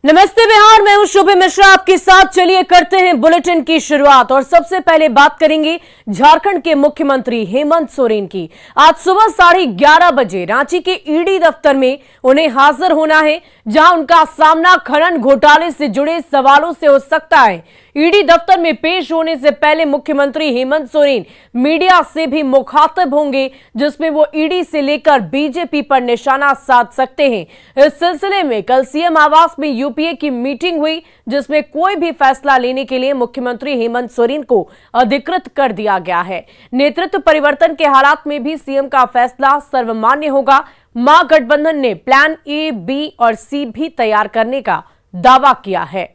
नमस्ते बिहार, मैं हूं शुभ मिश्रा आपके साथ। चलिए करते हैं बुलेटिन की शुरुआत और सबसे पहले बात करेंगे झारखंड के मुख्यमंत्री हेमंत सोरेन की। आज सुबह 11:30 बजे रांची के ईडी दफ्तर में उन्हें हाजिर होना है, जहां उनका सामना खनन घोटाले से जुड़े सवालों से हो सकता है। ईडी दफ्तर में पेश होने से पहले मुख्यमंत्री हेमंत सोरेन मीडिया से भी मुखातिब होंगे, जिसमें वो ईडी से लेकर बीजेपी पर निशाना साध सकते हैं। इस सिलसिले में कल सीएम आवास में यूपीए की मीटिंग हुई, जिसमें कोई भी फैसला लेने के लिए मुख्यमंत्री हेमंत सोरेन को अधिकृत कर दिया गया है। नेतृत्व परिवर्तन के हालात में भी सीएम का फैसला सर्वमान्य होगा। महागठबंधन ने प्लान ए, बी और सी भी तैयार करने का दावा किया है।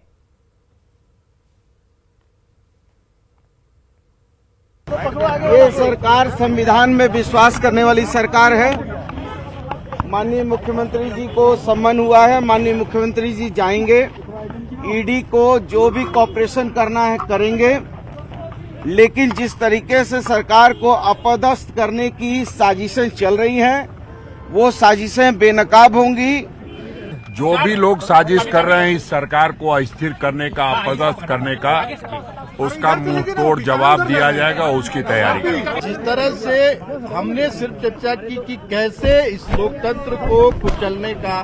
ये सरकार संविधान में विश्वास करने वाली सरकार है। माननीय मुख्यमंत्री जी को सम्मन हुआ है, माननीय मुख्यमंत्री जी जाएंगे, ईडी को जो भी कॉपरेशन करना है करेंगे, लेकिन जिस तरीके से सरकार को अपदस्थ करने की साजिशें चल रही हैं, वो साजिशें बेनकाब होंगी। जो भी लोग साजिश कर रहे हैं इस सरकार को अस्थिर करने का, अपदस्थ करने का, उसका मुंह तोड़ जवाब दिया जाएगा, उसकी तैयारी। जिस तरह से हमने सिर्फ चर्चा की कि कैसे इस लोकतंत्र को कुचलने का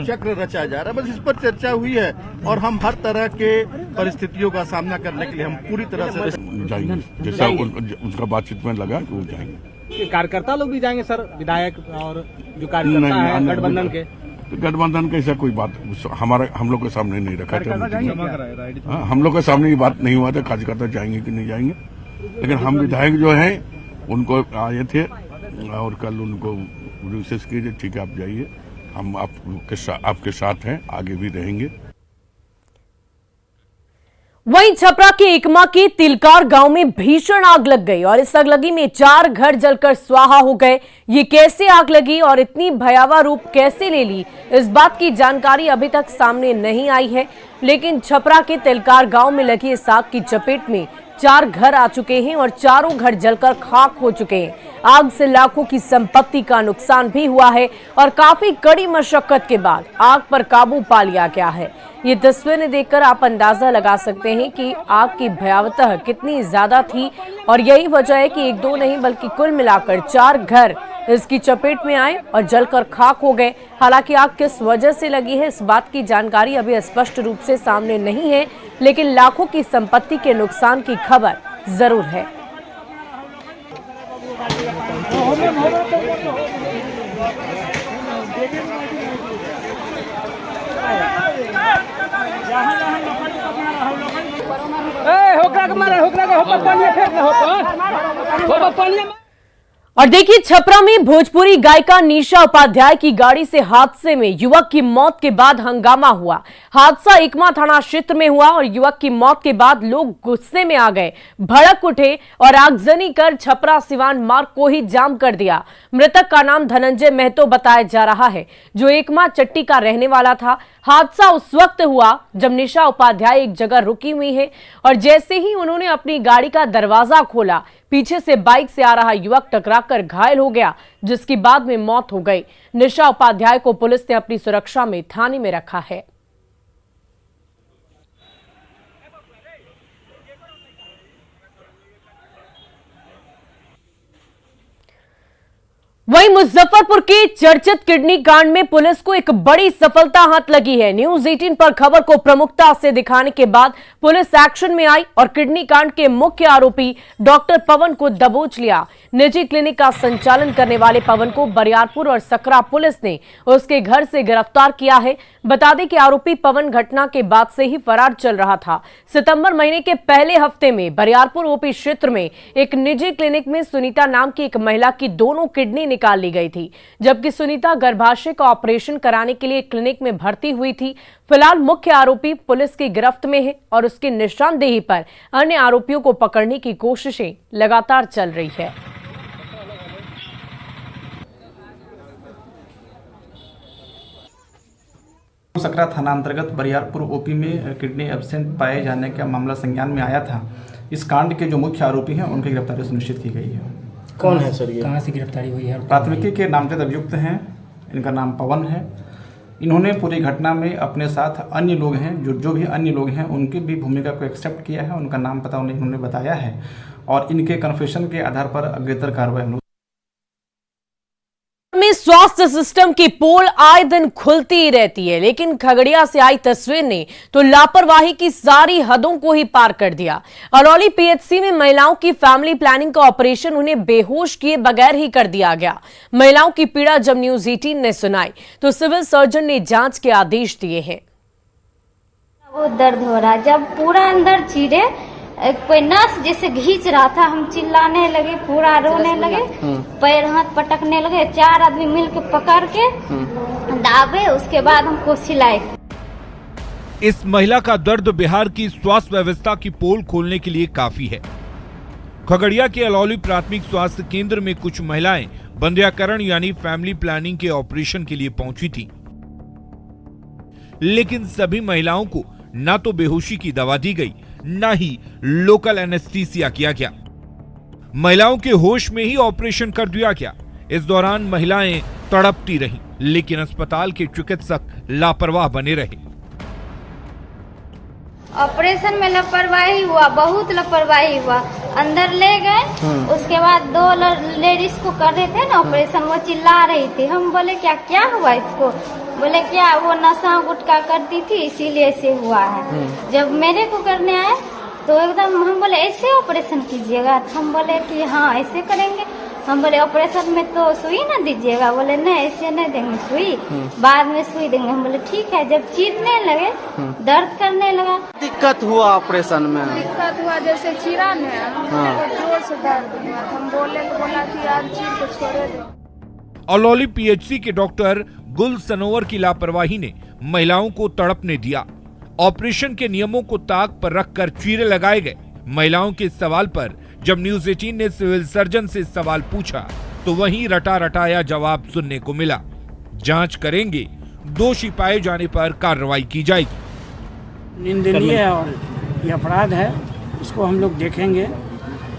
चक्र रचा जा रहा है, बस इस पर चर्चा हुई है और हम हर तरह के परिस्थितियों का सामना करने के लिए हम पूरी तरह से जाएंगे। जैसा उनका बातचीत में लगा कि वो जाएंगे। कार्यकर्ता लोग भी जाएंगे सर, विधायक और जो कार्यकर्ता है गठबंधन के। गठबंधन का ऐसा कोई बात हम लोग के सामने नहीं रखा था। हम लोग के सामने ये बात नहीं हुआ था कार्यकर्ता जाएंगे कि नहीं जाएंगे, लेकिन हम विधायक जो हैं उनको आए थे और कल उनको विशेष कीजिए, ठीक है आप जाइए, हम आपके साथ हैं, आगे भी रहेंगे। वहीं छपरा के एकमा के तिलकार गांव में भीषण आग लग गई और इस आगलगी में 4 घर जलकर स्वाहा हो गए। ये कैसे आग लगी और इतनी भयावह रूप कैसे ले ली, इस बात की जानकारी अभी तक सामने नहीं आई है, लेकिन छपरा के तिलकार गांव में लगी इस आग की चपेट में 4 घर आ चुके हैं और चारों घर जलकर खाक हो चुके हैं। आग से लाखों की संपत्ति का नुकसान भी हुआ है और काफी कड़ी मशक्कत के बाद आग पर काबू पा लिया गया है। ये तस्वीरें देखकर आप अंदाजा लगा सकते हैं कि आग की भयावह कितनी ज्यादा थी और यही वजह है कि 1-2 नहीं बल्कि कुल मिलाकर 4 घर इसकी चपेट में आए और जलकर खाक हो गए। हालांकि आग किस वजह से लगी है इस बात की जानकारी अभी स्पष्ट रूप से सामने नहीं है, लेकिन लाखों की संपत्ति के नुकसान की खबर जरूर है। और देखिए, छपरा में भोजपुरी गायिका निशा उपाध्याय की गाड़ी से हादसे में युवक की मौत के बाद हंगामा हुआ। हादसा एकमा थाना क्षेत्र में हुआ और युवक की मौत के बाद लोग गुस्से में आ गए, भड़क उठे और आगजनी कर छपरा सिवान मार्ग को ही जाम कर दिया। मृतक का नाम धनंजय महतो बताया जा रहा है, जो एकमा चट्टी का रहने वाला था। हादसा उस वक्त हुआ जब निशा उपाध्याय एक जगह रुकी हुई है और जैसे ही उन्होंने अपनी गाड़ी का दरवाजा खोला, पीछे से बाइक से आ रहा युवक टकराकर घायल हो गया, जिसकी बाद में मौत हो गई। निशा उपाध्याय को पुलिस ने अपनी सुरक्षा में थाने में रखा है। वहीं मुजफ्फरपुर के चर्चित किडनी कांड में पुलिस को एक बड़ी सफलता हाथ लगी है। न्यूज 18 पर खबर को प्रमुखता से दिखाने के बाद पुलिस एक्शन में आई और किडनी कांड के मुख्य आरोपी डॉक्टर पवन को दबोच लिया। निजी क्लिनिक का संचालन करने वाले पवन को बरियारपुर और सकरा पुलिस ने उसके घर से गिरफ्तार किया है। बता दें कि आरोपी पवन घटना के बाद से ही फरार चल रहा था। सितंबर महीने के पहले हफ्ते में बरियारपुर ओपी क्षेत्र में एक निजी क्लिनिक में सुनीता नाम की एक महिला की दोनों किडनी निकाल ली गई थी, जबकि सुनीता गर्भाशय का ऑपरेशन कराने के लिए क्लिनिक में भर्ती हुई थी। फिलहाल मुख्य आरोपी पुलिस की गिरफ्त में है और उसकी निशानदेही पर अन्य आरोपियों को पकड़ने की कोशिशें लगातार चल रही है। सकरा थाना अंतर्गत बरियारपुर ओपी में किडनी एब्सेंट पाए जाने का मामला संज्ञान में आया था। इस कांड के जो मुख्य आरोपी हैं उनकी गिरफ्तारी सुनिश्चित की गई है। कौन है सर ये? कहाँ से गिरफ्तारी हुई है? प्राथमिकी के नामजद अभियुक्त हैं, इनका नाम पवन है इन्होंने पूरी घटना में अपने साथ अन्य लोग हैं, जो भी अन्य लोग हैं उनकी भी भूमिका को एक्सेप्ट किया है, उनका नाम पता उन्होंने बताया है और इनके कन्फेशन के आधार पर अग्रेतर कार्रवाई हम लोग में स्वास्थ्य सिस्टम की पोल आए दिन खुलती ही रहती है, लेकिन खगड़िया से आई तस्वीर ने तो लापरवाही की सारी हदों को ही पार कर दिया। अलौली पीएचसी में महिलाओं की फैमिली प्लानिंग का ऑपरेशन उन्हें बेहोश किए बगैर ही कर दिया गया। महिलाओं की पीड़ा जब न्यूज 18 ने सुनाई तो सिविल सर्जन ने जांच के आदेश दिए हैं। वो दर्द हो रहा है, जब पूरा अंदर चीरे कोई नस जैसे घींच रहा था, हम चिल्लाने लगे, पूरा रोने लगे, पैर हाथ पटकने लगे, 4 आदमी मिलके पकड़ के दाबे, उसके बाद हमको सिलाए। इस महिला का दर्द बिहार की स्वास्थ्य व्यवस्था की पोल खोलने के लिए काफी है। खगड़िया के अलौली प्राथमिक स्वास्थ्य केंद्र में कुछ महिलाएं बंध्याकरण यानी फैमिली प्लानिंग के ऑपरेशन के लिए पहुंची थी, लेकिन सभी महिलाओं को न तो बेहोशी की दवा दी गई, न ही लोकल एनेस्थीसिया किया गया। महिलाओं के होश में ही ऑपरेशन कर दिया गया। इस दौरान महिलाएं तड़पती रहीं, लेकिन अस्पताल के चिकित्सक लापरवाह बने रहे। ऑपरेशन में लापरवाही हुआ, बहुत लापरवाही हुआ। अंदर ले गए, उसके बाद 2 लेडीज को कर रहे थे ना ऑपरेशन, वो चिल्ला रही थी। हम बोले क्या हुआ इसको? बोले क्या वो नशा गुटखा करती थी इसीलिए ऐसे हुआ है। जब मेरे को करने आए तो एकदम हम बोले ऐसे ऑपरेशन कीजिएगा, तो हम बोले कि हाँ ऐसे करेंगे। हम बोले ऑपरेशन में तो सुई ना दीजिएगा, बोले नहीं ऐसे नहीं देंगे सुई, बाद में सुई देंगे। हम बोले ठीक है। जब चीरने लगे, दर्द करने लगा। दिक्कत हुआ ऑपरेशन में? दिक्कत हुआ जैसे चीरा है, हमको जोर से दर्द हुआ। हम बोले तो बोला कि आज चीर को छोड़े दो। अलौली पीएचसी के डॉक्टर गुल सनोवर की लापरवाही ने महिलाओं को तड़पने दिया। ऑपरेशन के नियमों को ताक पर रखकर चीरे लगाए गए। महिलाओं के सवाल पर जब न्यूज 18 ने सिविल सर्जन से सवाल पूछा तो वहीं रटा रटाया जवाब सुनने को मिला। जांच करेंगे, दोषी पाए जाने पर कार्रवाई की जाएगी। निंदनीय है और ये अपराध है, इसको हम लोग देखेंगे।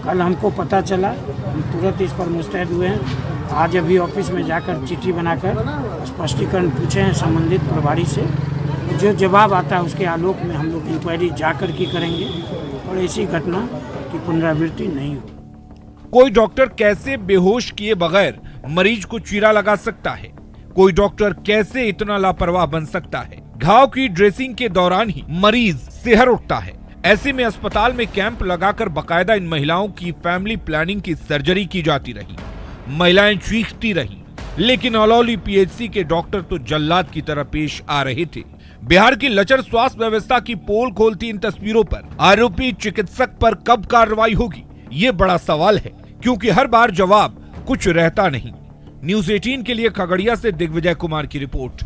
कल हमको पता चला, हम तुरंत इस पर मुस्तैद हुए हैं। आज अभी ऑफिस में जाकर चिट्ठी बनाकर स्पष्टीकरण पूछे हैं संबंधित प्रभारी से। जो जवाब आता है उसके आलोक में हम लोग इंक्वायरी जाकर की करेंगे और ऐसी घटना की पुनरावृत्ति नहीं हो। कोई डॉक्टर कैसे बेहोश किए बगैर मरीज को चीरा लगा सकता है? कोई डॉक्टर कैसे इतना लापरवाह बन सकता है? घाव की ड्रेसिंग के दौरान ही मरीज सिहर उठता है। ऐसे में अस्पताल में कैंप लगाकर बकायदा इन महिलाओं की फैमिली प्लानिंग की सर्जरी की जाती रही। महिलाएं चीखती रहीं, लेकिन अलौली पीएचसी के डॉक्टर तो जल्लाद की तरह पेश आ रहे थे। बिहार की लचर स्वास्थ्य व्यवस्था की पोल खोलती इन तस्वीरों पर आरोपी चिकित्सक पर कब कार्रवाई होगी, ये बड़ा सवाल है, क्योंकि हर बार जवाब कुछ रहता नहीं। न्यूज 18 के लिए खगड़िया से दिग्विजय कुमार की रिपोर्ट।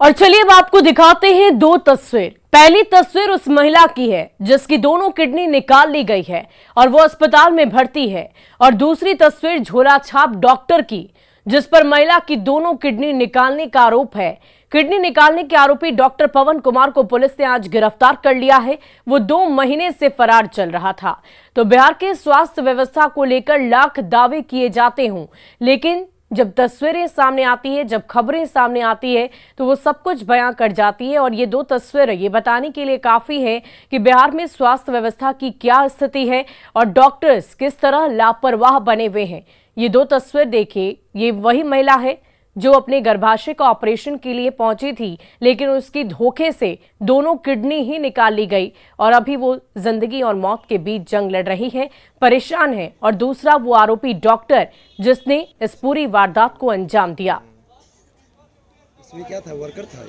और चलिए अब आपको दिखाते हैं 2 तस्वीर। पहली तस्वीर उस महिला की है जिसकी दोनों किडनी निकाल ली गई है और वो अस्पताल में भर्ती है, और दूसरी तस्वीर झोला छाप डॉक्टर की जिस पर महिला की दोनों किडनी निकालने का आरोप है। किडनी निकालने के आरोपी डॉक्टर पवन कुमार को पुलिस ने आज गिरफ्तार कर लिया है। वो 2 महीने से फरार चल रहा था। तो बिहार के स्वास्थ्य व्यवस्था को लेकर लाख दावे किए जाते हों, लेकिन जब तस्वीरें सामने आती है, जब खबरें सामने आती है, तो वो सब कुछ बयां कर जाती है। और ये 2 तस्वीरें ये बताने के लिए काफी है कि बिहार में स्वास्थ्य व्यवस्था की क्या स्थिति है और डॉक्टर्स किस तरह लापरवाह बने हुए हैं। ये 2 तस्वीर देखिए, ये वही महिला है जो अपने गर्भाशय का ऑपरेशन के लिए पहुंची थी, लेकिन उसकी धोखे से दोनों किडनी ही निकाल ली गई और अभी वो जिंदगी और मौत के बीच जंग लड़ रही है, परेशान है। और दूसरा वो आरोपी डॉक्टर जिसने इस पूरी वारदात को अंजाम दिया। इसमें क्या था, वर्कर था।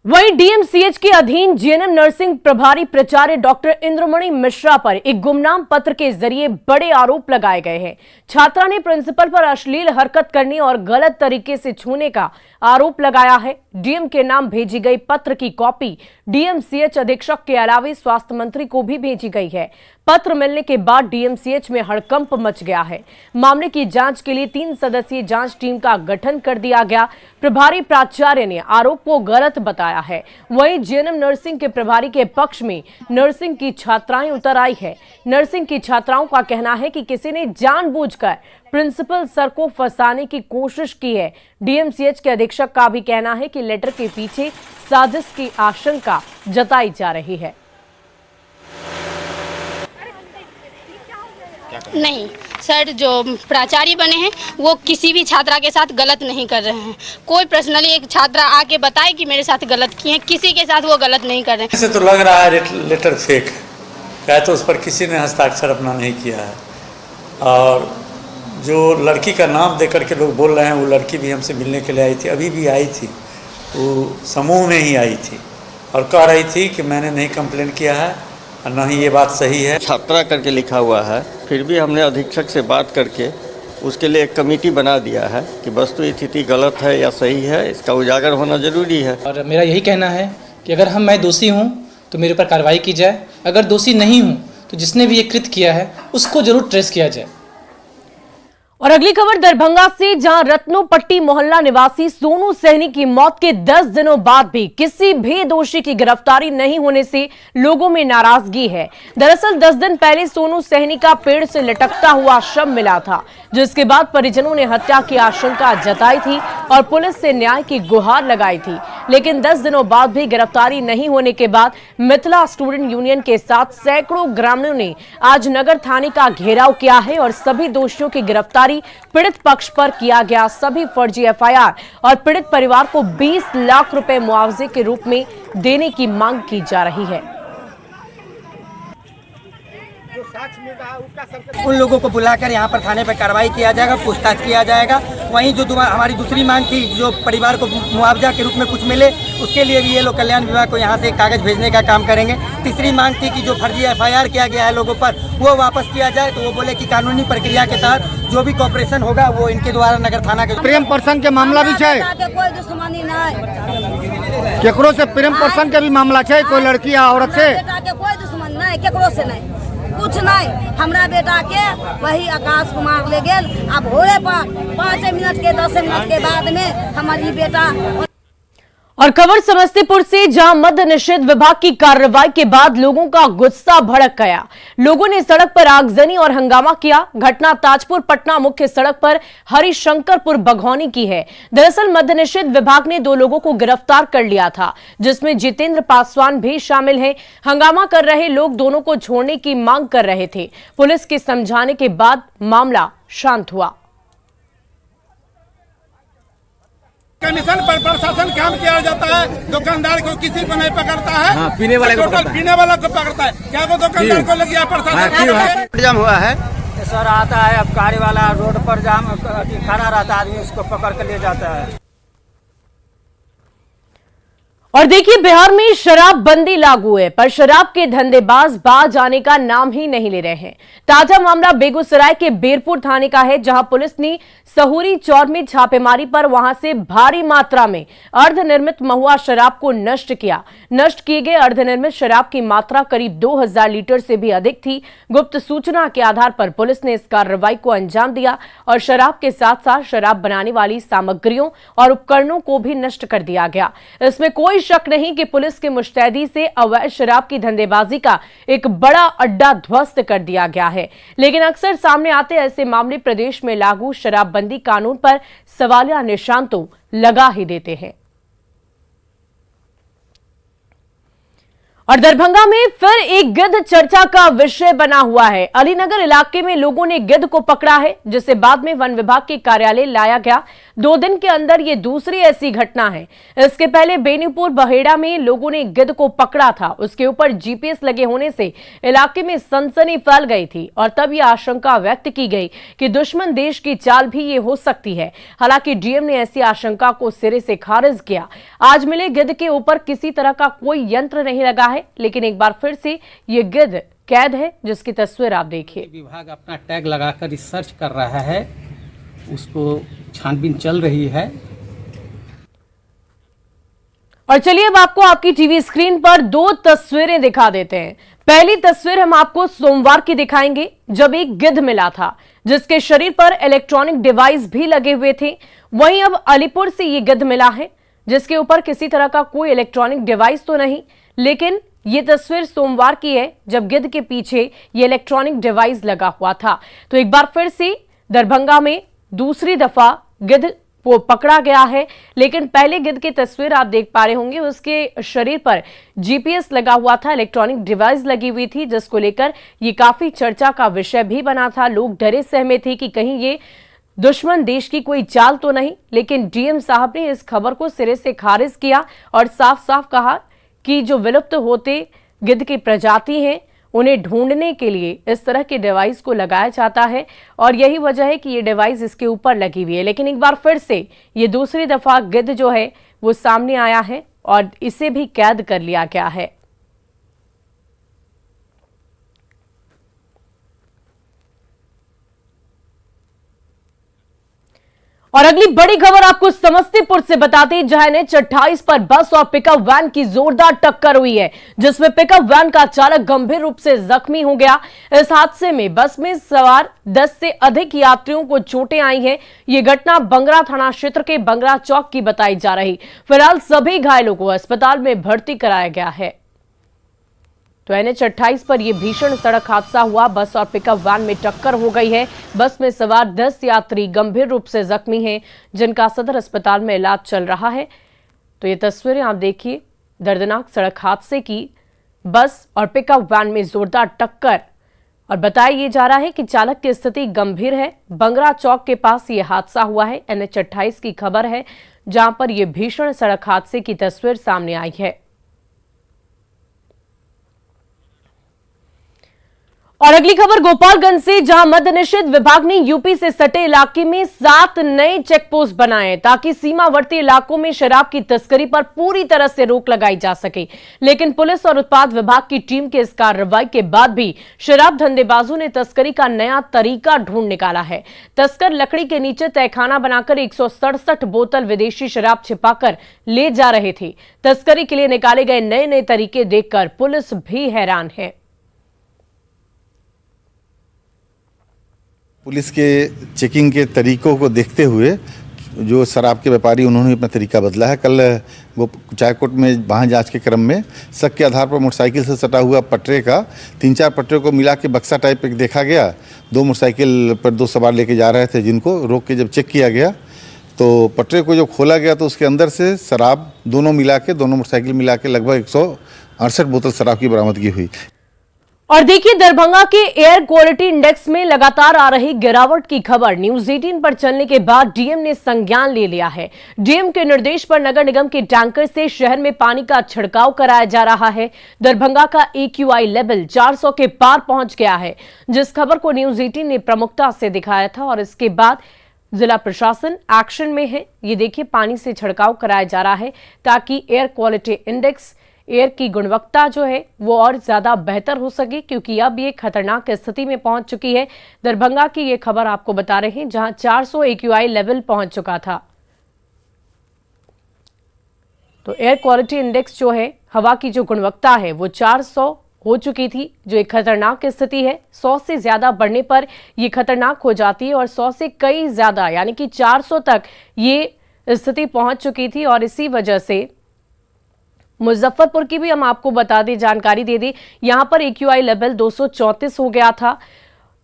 वहीं डीएमसीएच के अधीन जीएनएम नर्सिंग प्रभारी प्राचार्य डॉक्टर इंद्रमणि मिश्रा पर एक गुमनाम पत्र के जरिए बड़े आरोप लगाए गए हैं। छात्रा ने प्रिंसिपल पर अश्लील हरकत करने और गलत तरीके से छूने का आरोप लगाया है। डीएम के नाम भेजी गई पत्र की कॉपी डीएमसीएच अधीक्षक के अलावा स्वास्थ्य मंत्री को भी भेजी गई है। पत्र मिलने के बाद डीएमसीएच में हड़कंप मच गया है। मामले की जांच के लिए 3 सदस्यीय जांच टीम का गठन कर दिया गया। प्रभारी प्राचार्य ने आरोप को गलत बताया है। वहीं जेएनएम नर्सिंग के प्रभारी के पक्ष में नर्सिंग की छात्राएं उतर आई है। नर्सिंग की छात्राओं का कहना है कि किसी ने जानबूझकर प्रिंसिपल सर को फंसाने की कोशिश की है। डीएमसीएच के अधीक्षक का भी कहना है कि लेटर के पीछे साजिश की आशंका जताई जा रही है। नहीं सर, जो प्राचार्य बने हैं वो किसी भी छात्रा के साथ गलत नहीं कर रहे हैं। कोई पर्सनली एक छात्रा आके बताए कि मेरे साथ गलत किए हैं, किसी के साथ वो गलत नहीं कर रहे हैं। ऐसे तो लग रहा है लेटर फेक है, तो उस पर किसी ने हस्ताक्षर अपना नहीं किया है। और जो लड़की का नाम देकर के लोग बोल रहे हैं, वो लड़की भी हमसे मिलने के लिए आई थी, अभी भी आई थी, वो समूह में ही आई थी और कह रही थी कि मैंने नहीं कंप्लेन किया है और ना ही ये बात सही है। छात्रा करके लिखा हुआ है, फिर भी हमने अधीक्षक से बात करके उसके लिए एक कमेटी बना दिया है कि वस्तु स्थिति गलत है या सही है, इसका उजागर होना जरूरी है। और मेरा यही कहना है कि अगर मैं दोषी हूँ तो मेरे ऊपर कार्रवाई की जाए, अगर दोषी नहीं हूँ तो जिसने भी ये कृत्य किया है उसको जरूर ट्रेस किया जाए। और अगली खबर दरभंगा से, जहां रत्नोपट्टी मोहल्ला निवासी सोनू सहनी की मौत के 10 दिनों बाद भी किसी भी दोषी की गिरफ्तारी नहीं होने से लोगों में नाराजगी है। दरअसल 10 दिन पहले सोनू सहनी का पेड़ से लटकता हुआ शव मिला था, जिसके बाद परिजनों ने हत्या की आशंका जताई थी और पुलिस से न्याय की गुहार लगाई थी। लेकिन 10 दिनों बाद भी गिरफ्तारी नहीं होने के बाद मिथिला स्टूडेंट यूनियन के साथ सैकड़ों ग्रामीणों ने आज नगर थाने का घेराव किया है और सभी दोषियों की गिरफ्तारी पीड़ित पक्ष पर किया गया। सभी फर्जी एफआईआर और पीड़ित परिवार को 20 लाख रुपए मुआवजे के रूप में देने की मांग की जा रही है। उन लोगों को बुलाकर यहाँ पर थाने पर कार्रवाई किया जाएगा, पूछताछ किया जाएगा। वहीं जो हमारी दूसरी मांग थी, जो परिवार को मुआवजा के रूप में कुछ मिले, उसके लिए भी ये लोग कल्याण विभाग को यहाँ से कागज भेजने का काम करेंगे। तीसरी मांग थी कि जो फर्जी एफआईआर किया गया है लोगों पर, वो वापस किया जाए। तो वो बोले कि कानूनी प्रक्रिया के तहत जो भी कॉपरेशन होगा वो इनके द्वारा नगर थाना के प्रेम प्रसंग के मामला भी है, कोई दुश्मनी नहीं, केकरो से प्रेम प्रसंग के भी मामला है, कोई लड़की या औरत से कोई दुश्मन नहीं, केकरो से नहीं, कुछ नहीं। हमरा बेटा के वही आकाश कुमार ले गेल। अब होए पर 5 मिनट के 10 मिनट के बाद में हमारी बेटा। और खबर समस्तीपुर से, जहां मद्य निषेध विभाग की कार्रवाई के बाद लोगों का गुस्सा भड़क गया। लोगों ने सड़क पर आगजनी और हंगामा किया। घटना ताजपुर पटना मुख्य सड़क पर हरिशंकरपुर बघौनी की है। दरअसल मद्य निषेध विभाग ने 2 लोगों को गिरफ्तार कर लिया था, जिसमें जितेंद्र पासवान भी शामिल हैं। हंगामा कर रहे लोग दोनों को छोड़ने की मांग कर रहे थे। पुलिस के समझाने के बाद मामला शांत हुआ। कमीशन पर प्रशासन काम किया जाता है, दुकानदार को किसी को नहीं पकड़ता है। हाँ, पीने वाले को पीने वाला को पकड़ता है। क्या वो दुकानदार को लग गया प्रशासन? जाम हुआ है सर, आता है अब कार वाला रोड पर जाम खड़ा रहता है, आदमी उसको पकड़ कर ले जाता है। और देखिए, बिहार में शराब बंदी लागू है, पर शराब के धंधेबाज बाज आने का नाम ही नहीं ले रहे हैं। ताजा मामला बेगूसराय के बेरपुर थाने का है, जहां पुलिस ने सहूरी चौर में छापेमारी पर वहां से भारी मात्रा में अर्धनिर्मित महुआ शराब को नष्ट किया। नष्ट किए गए अर्धनिर्मित शराब की मात्रा करीब 2000 लीटर से भी अधिक थी। गुप्त सूचना के आधार पर पुलिस ने इस कार्रवाई को अंजाम दिया और शराब के साथ साथ शराब बनाने वाली सामग्रियों और उपकरणों को भी नष्ट कर दिया गया। इसमें कोई शक नहीं कि पुलिस की मुस्तैदी से अवैध शराब की धंधेबाजी का एक बड़ा अड्डा ध्वस्त कर दिया गया है। लेकिन अक्सर सामने आते ऐसे मामले प्रदेश में लागू शराबबंदी कानून पर सवालिया निशान तो लगा ही देते हैं। और दरभंगा में फिर एक गिद्ध चर्चा का विषय बना हुआ है। अलीनगर इलाके में लोगों ने गिद्ध को पकड़ा है, जिसे बाद में वन विभाग के कार्यालय लाया गया। 2 दिन के अंदर ये दूसरी ऐसी घटना है। इसके पहले बेनीपुर बहेड़ा में लोगों ने गिद्ध को पकड़ा था। उसके ऊपर जीपीएस लगे होने से इलाके में सनसनी फैल गई थी और तब ये आशंका व्यक्त की गई कि दुश्मन देश की चाल भी ये हो सकती है। हालांकि डीएम ने ऐसी आशंका को सिरे से खारिज किया। आज मिले गिद्ध के ऊपर किसी तरह का कोई यंत्र नहीं लगा है, लेकिन एक बार फिर से ये गिद्ध कैद है, जिसकी तस्वीर आप देखिए। विभाग अपना टैग लगाकर रिसर्च कर रहा है, उसको छानबीन चल रही है। और चलिए अब आपको आपकी टीवी स्क्रीन पर 2 तस्वीरें दिखा देते हैं। पहली तस्वीर हम आपको सोमवार की दिखाएंगे, जब एक गिद्ध मिला था जिसके शरीर पर इलेक्ट्रॉनिक डिवाइस भी लगे हुए थे। वहीं अब अलीपुर से ये गिद्ध मिला है जिसके ऊपर किसी तरह का कोई इलेक्ट्रॉनिक डिवाइस तो नहीं, लेकिन ये तस्वीर सोमवार की है जब गिद्ध के पीछे ये इलेक्ट्रॉनिक डिवाइस लगा हुआ था। तो एक बार फिर से दरभंगा में दूसरी दफा गिद्ध वो पकड़ा गया है, लेकिन पहले गिद्ध की तस्वीर आप देख पा रहे होंगे, उसके शरीर पर जीपीएस लगा हुआ था, इलेक्ट्रॉनिक डिवाइस लगी हुई थी, जिसको लेकर ये काफी चर्चा का विषय भी बना था। लोग डरे सहमे थे कि कहीं ये दुश्मन देश की कोई चाल तो नहीं, लेकिन डीएम साहब ने इस खबर को सिरे से खारिज किया और साफ साफ कहा कि जो विलुप्त होते गिद्ध की प्रजाति हैं उन्हें ढूंढने के लिए इस तरह के डिवाइस को लगाया जाता है और यही वजह है कि ये डिवाइस इसके ऊपर लगी हुई है। लेकिन एक बार फिर से ये दूसरी दफा गिद्ध जो है वो सामने आया है और इसे भी कैद कर लिया गया है। और अगली बड़ी खबर आपको समस्तीपुर से बताते हैं, जहां NH-28 पर बस और पिकअप वैन की जोरदार टक्कर हुई है, जिसमें पिकअप वैन का चालक गंभीर रूप से जख्मी हो गया। इस हादसे में बस में सवार 10 से अधिक यात्रियों को चोटें आई हैं। ये घटना बंगरा थाना क्षेत्र के बंगरा चौक की बताई जा रही। फिलहाल सभी घायलों को अस्पताल में भर्ती कराया गया है। तो NH-28 पर यह भीषण सड़क हादसा हुआ, बस और पिकअप वैन में टक्कर हो गई है। बस में सवार 10 यात्री गंभीर रूप से जख्मी हैं, जिनका सदर अस्पताल में इलाज चल रहा है। तो ये तस्वीरें आप देखिए, दर्दनाक सड़क हादसे की, बस और पिकअप वैन में जोरदार टक्कर और बताया ये जा रहा है कि चालक की स्थिति गंभीर है। बंगरा चौक के पास ये हादसा हुआ है। NH-28 की खबर है, जहां पर यह भीषण सड़क हादसे की तस्वीर सामने आई है। और अगली खबर गोपालगंज से, जहां मद्य निषेध विभाग ने यूपी से सटे इलाके में 7 नए चेक पोस्ट बनाए ताकि सीमावर्ती इलाकों में शराब की तस्करी पर पूरी तरह से रोक लगाई जा सके। लेकिन पुलिस और उत्पाद विभाग की टीम के इस कार्रवाई के बाद भी शराब धंधेबाजों ने तस्करी का नया तरीका ढूंढ निकाला है। तस्कर लकड़ी के नीचे तहखाना बनाकर 167 बोतल विदेशी शराब छिपाकर ले जा रहे थे। तस्करी के लिए निकाले गए नए नए तरीके देखकर पुलिस भी हैरान है। पुलिस के चेकिंग के तरीकों को देखते हुए जो शराब के व्यापारी उन्होंने अपना तरीका बदला है। कल वो चायकोट में वाहन जांच के क्रम में शक के आधार पर मोटरसाइकिल से सटा हुआ पटरे का 3-4 पटरे को मिला के बक्सा टाइप एक देखा गया। 2 मोटरसाइकिल पर 2 सवार लेके जा रहे थे, जिनको रोक के जब चेक किया गया तो पटरे को जब खोला गया तो उसके अंदर से शराब दोनों मोटरसाइकिल मिला के लगभग 168 बोतल शराब की बरामदगी हुई। और देखिए, दरभंगा के एयर क्वालिटी इंडेक्स में लगातार आ रही गिरावट की खबर न्यूज 18 पर चलने के बाद डीएम ने संज्ञान ले लिया है। डीएम के निर्देश पर नगर निगम के टैंकर से शहर में पानी का छिड़काव कराया जा रहा है। दरभंगा का AQI लेवल 400 के पार पहुंच गया है, जिस खबर को न्यूज 18 ने प्रमुखता से दिखाया था और इसके बाद जिला प्रशासन एक्शन में है। ये देखिए, पानी से छिड़काव कराया जा रहा है ताकि एयर क्वालिटी इंडेक्स, एयर की गुणवत्ता जो है वो और ज्यादा बेहतर हो सके, क्योंकि अब ये खतरनाक स्थिति में पहुंच चुकी है। दरभंगा की ये खबर आपको बता रहे हैं, जहां 400 AQI लेवल पहुंच चुका था। तो एयर क्वालिटी इंडेक्स जो है, हवा की जो गुणवत्ता है वो 400 हो चुकी थी, जो एक खतरनाक स्थिति है। 100 से ज्यादा बढ़ने पर ये खतरनाक हो जाती है और 100 से कई ज्यादा यानी कि 400 तक ये स्थिति पहुंच चुकी थी। और इसी वजह से मुजफ्फरपुर की भी हम आपको बता दें, जानकारी दे दें, यहां पर AQI लेवल 234 हो गया था।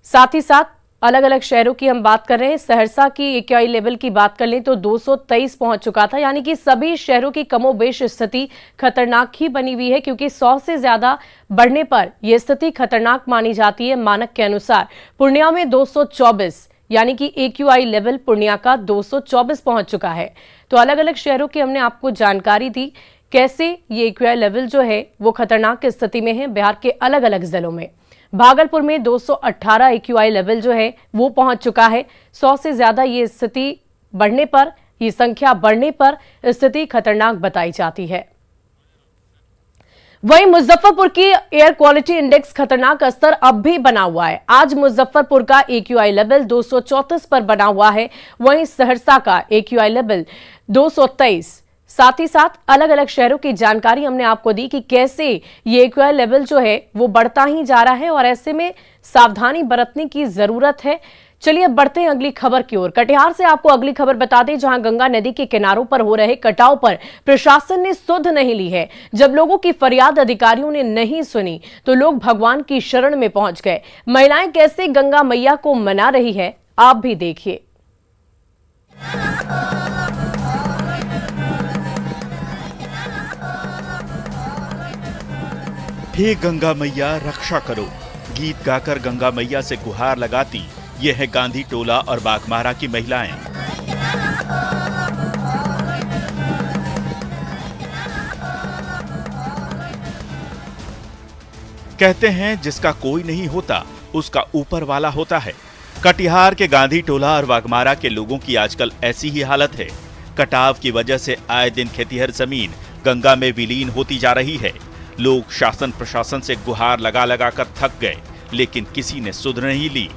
साथ ही साथ अलग अलग शहरों की हम बात कर रहे हैं, सहरसा की AQI लेवल की बात कर लें तो 223 पहुंच चुका था। यानी कि सभी शहरों की कमोबेश स्थिति खतरनाक ही बनी हुई है, क्योंकि 100 से ज्यादा बढ़ने पर यह स्थिति खतरनाक मानी जाती है मानक के अनुसार। पूर्णिया में 224 यानी कि AQI लेवल पूर्णिया का 224 पहुंच चुका है। तो अलग अलग शहरों की हमने आपको जानकारी दी कैसे ये AQI लेवल जो है वो खतरनाक स्थिति में है बिहार के अलग अलग जिलों में। भागलपुर में 218 AQI लेवल जो है वो पहुंच चुका है। 100 से ज्यादा ये स्थिति बढ़ने पर, ये संख्या बढ़ने पर स्थिति खतरनाक बताई जाती है। वहीं मुजफ्फरपुर की एयर क्वालिटी इंडेक्स खतरनाक स्तर अब भी बना हुआ है। आज मुजफ्फरपुर का AQI लेवल 234 पर बना हुआ है। वहीं सहरसा का AQI लेवल 223, साथ ही साथ अलग अलग शहरों की जानकारी हमने आपको दी कि कैसे ये एक्यूआई लेवल जो है वो बढ़ता ही जा रहा है और ऐसे में सावधानी बरतने की जरूरत है। चलिए अब बढ़ते हैं अगली खबर की ओर। कटिहार से आपको अगली खबर बता दें, जहां गंगा नदी के किनारों पर हो रहे कटाव पर प्रशासन ने सुध नहीं ली है। जब लोगों की फरियाद अधिकारियों ने नहीं सुनी तो लोग भगवान की शरण में पहुंच गए। महिलाएं कैसे गंगा मैया को मना रही है, आप भी देखिए। हे गंगा मैया रक्षा करो, गीत गाकर गंगा मैया से गुहार लगाती ये है गांधी टोला और बाघमारा की महिलाएं। कहते हैं जिसका कोई नहीं होता उसका ऊपर वाला होता है। कटिहार के गांधी टोला और बाघमारा के लोगों की आजकल ऐसी ही हालत है। कटाव की वजह से आए दिन खेतीहर जमीन गंगा में विलीन होती जा रही है। लोग शासन प्रशासन से गुहार लगा लगा कर थक गए, लेकिन किसी ने सुध नहीं ली।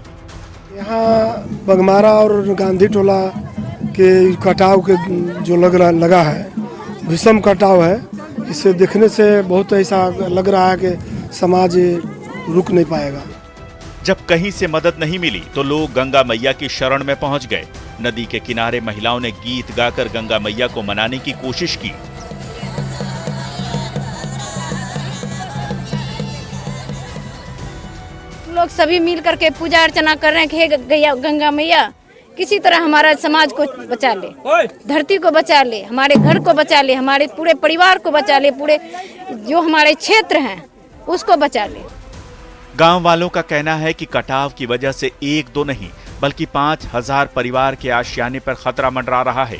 यहाँ बगमारा और गांधी टोला के कटाव के जो लगा है, भीषण कटाव है। इसे देखने से बहुत ऐसा लग रहा है कि समाज रुक नहीं पाएगा। जब कहीं से मदद नहीं मिली तो लोग गंगा मैया की शरण में पहुंच गए। नदी के किनारे महिलाओं ने गीत गाकर गंगा मैया को मनाने की कोशिश की। लोग सभी मिल करके पूजा अर्चना कर रहे हैं कि हे गंगा मैया किसी तरह हमारा समाज को बचा ले, धरती को बचा ले, हमारे घर को बचा ले, हमारे पूरे परिवार को बचा ले, पूरे जो हमारे क्षेत्र हैं उसको बचा ले। गांव वालों का कहना है कि कटाव की वजह से एक दो नहीं बल्कि 5000 परिवार के आशियाने पर खतरा मंडरा रहा है।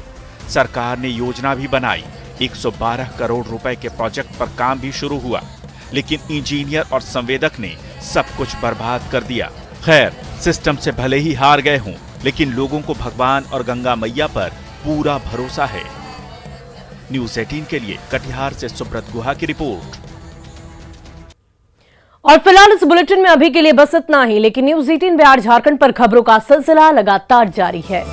सरकार ने योजना भी बनाई, 112 करोड़ रुपए के प्रोजेक्ट पर काम भी शुरू हुआ, लेकिन इंजीनियर और संवेदक ने सब कुछ बर्बाद कर दिया। खैर, सिस्टम से भले ही हार गए हों, लेकिन लोगों को भगवान और गंगा मैया पर पूरा भरोसा है। न्यूज़ 18 के लिए कटिहार से सुब्रत गुहा की रिपोर्ट। और फिलहाल इस बुलेटिन में अभी के लिए बस इतना ही, लेकिन न्यूज़ 18 बिहार झारखंड पर खबरों का सिलसिला लगातार जारी है।